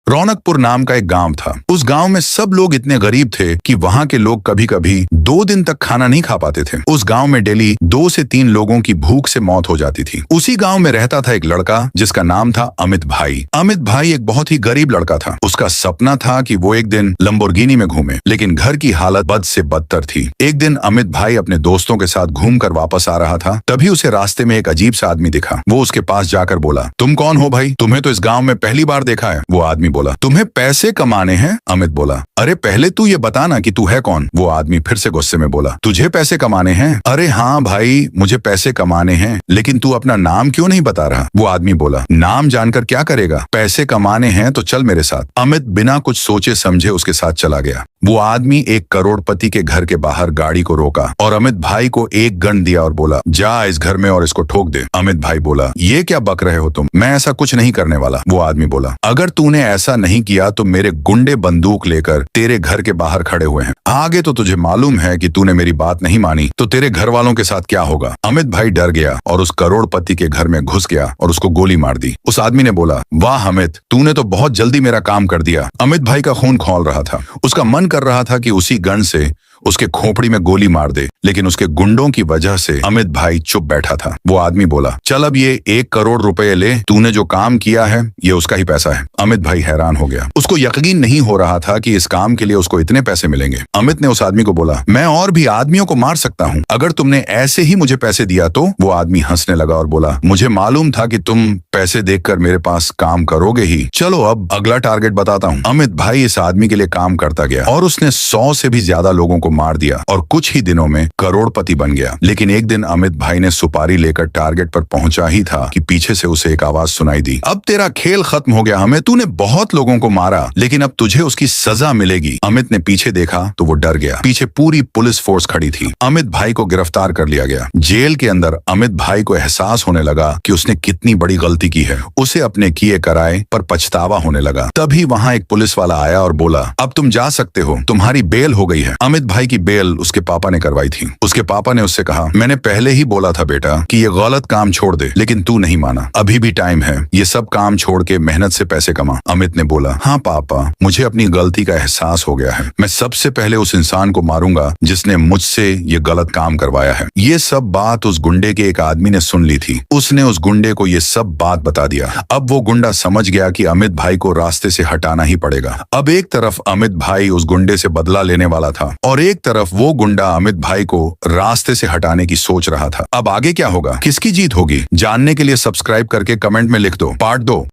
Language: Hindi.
रौनकपुर नाम का एक गांव था। उस गांव में सब लोग इतने गरीब थे कि वहां के लोग कभी कभी 2 दिन तक खाना नहीं खा पाते थे। उस गांव में डेली 2 से 3 लोगों की भूख से मौत हो जाती थी। उसी गांव में रहता था एक लड़का जिसका नाम था अमित भाई। अमित भाई एक बहुत ही गरीब लड़का था। उसका सपना था कि वो एक दिन लंबोर्गिनी में घूमे, लेकिन घर की हालत बद से बदतर थी। एक दिन अमित भाई अपने दोस्तों के साथ घूमकर वापस आ रहा था, तभी उसे रास्ते में एक अजीब सा आदमी दिखा। वो उसके पास जाकर बोला, तुम कौन हो भाई? तुम्हें तो इस गांव में पहली बार देखा है। वो आदमी बोला, तुम्हें पैसे कमाने हैं? अमित बोला, अरे पहले तू ये बताना कि तू है कौन? वो आदमी फिर से गुस्से में बोला, तुझे पैसे कमाने हैं? अरे हाँ भाई, मुझे पैसे कमाने हैं, लेकिन तू अपना नाम क्यों नहीं बता रहा? वो आदमी बोला, नाम जानकर क्या करेगा? पैसे कमाने हैं तो चल मेरे साथ। अमित बिना कुछ सोचे समझे उसके साथ चला गया। वो आदमी एक करोड़पति के घर के बाहर गाड़ी को रोका और अमित भाई को एक गन दिया और बोला, जा इस घर में और इसको ठोक दे। अमित भाई बोला, ये क्या बक रहे हो तुम? मैं ऐसा कुछ नहीं करने वाला। वो आदमी बोला, अगर तूने ऐसा नहीं किया तो मेरे गुंडे बंदूक लेकर तेरे घर के बाहर खड़े हुए हैं। आगे तो तुझे मालूम है कि तूने मेरी बात नहीं मानी तो तेरे घर वालों के साथ क्या होगा। अमित भाई डर गया और उस करोड़पति के घर में घुस गया और उसको गोली मार दी। उस आदमी ने बोला, वाह अमित, तूने तो बहुत जल्दी मेरा काम कर दिया। अमित भाई का खून खौल रहा था। उसका मन कर रहा था कि उसी गन से उसके खोपड़ी में गोली मार दे, लेकिन उसके गुंडों की वजह से अमित भाई चुप बैठा था। वो आदमी बोला, चल अब ये 1 करोड़ रुपए ले, तूने जो काम किया है ये उसका ही पैसा है। अमित भाई हैरान हो गया। उसको यकीन नहीं हो रहा था कि इस काम के लिए उसको इतने पैसे मिलेंगे। अमित ने उस आदमी को बोला, मैं और भी आदमियों को मार सकता हूँ, अगर तुमने ऐसे ही मुझे पैसे दिया तो। वो आदमी हंसने लगा और बोला, मुझे मालूम था कि तुम पैसे देखकर मेरे पास काम करोगे ही। चलो अब अगला टारगेट बताता हूँ। अमित भाई इस आदमी के लिए काम करता गया और उसने 100 से भी ज्यादा लोगों को मार दिया और कुछ ही दिनों में करोड़पति बन गया। लेकिन एक दिन अमित भाई ने सुपारी लेकर टारगेट पर पहुंचा ही था कि पीछे से उसे एक आवाज सुनाई दी, अब तेरा खेल खत्म हो गया हमें, तूने बहुत लोगों को मारा, लेकिन अब तुझे उसकी सजा मिलेगी। अमित ने पीछे देखा तो वो डर गया। पीछे पूरी पुलिस फोर्स खड़ी थी। अमित भाई को गिरफ्तार कर लिया गया। जेल के अंदर अमित भाई को एहसास होने लगा कि उसने कितनी बड़ी गलती की है। उसे अपने किए कराए पर पछतावा होने लगा। तभी वहां एक पुलिस वाला आया और बोला, अब तुम जा सकते हो, तुम्हारी बेल हो गई है। अमित भाई की बेल उसके पापा ने करवाई थी। उसके पापा ने उससे कहा, मैंने पहले ही बोला था बेटा कि ये गलत काम छोड़ दे, लेकिन तू नहीं माना। अभी भी टाइम है, ये सब काम छोड़ के मेहनत से पैसे कमा। अमित ने बोला, हाँ पापा, मुझे अपनी गलती का एहसास हो गया है। मैं सबसे पहले उस इंसान को मारूंगा जिसने मुझसे ये गलत काम करवाया है। ये सब बात उस गुंडे के एक आदमी ने सुन ली थी। उसने उस गुंडे को ये सब बात बता दिया। अब वो गुंडा समझ गया कि अमित भाई को रास्ते से हटाना ही पड़ेगा। अब एक तरफ अमित भाई उस गुंडे से बदला लेने वाला था और एक तरफ वो गुंडा अमित भाई को रास्ते से हटाने की सोच रहा था। अब आगे क्या होगा, किसकी जीत होगी, जानने के लिए सब्सक्राइब करके कमेंट में लिख दो, पार्ट 2।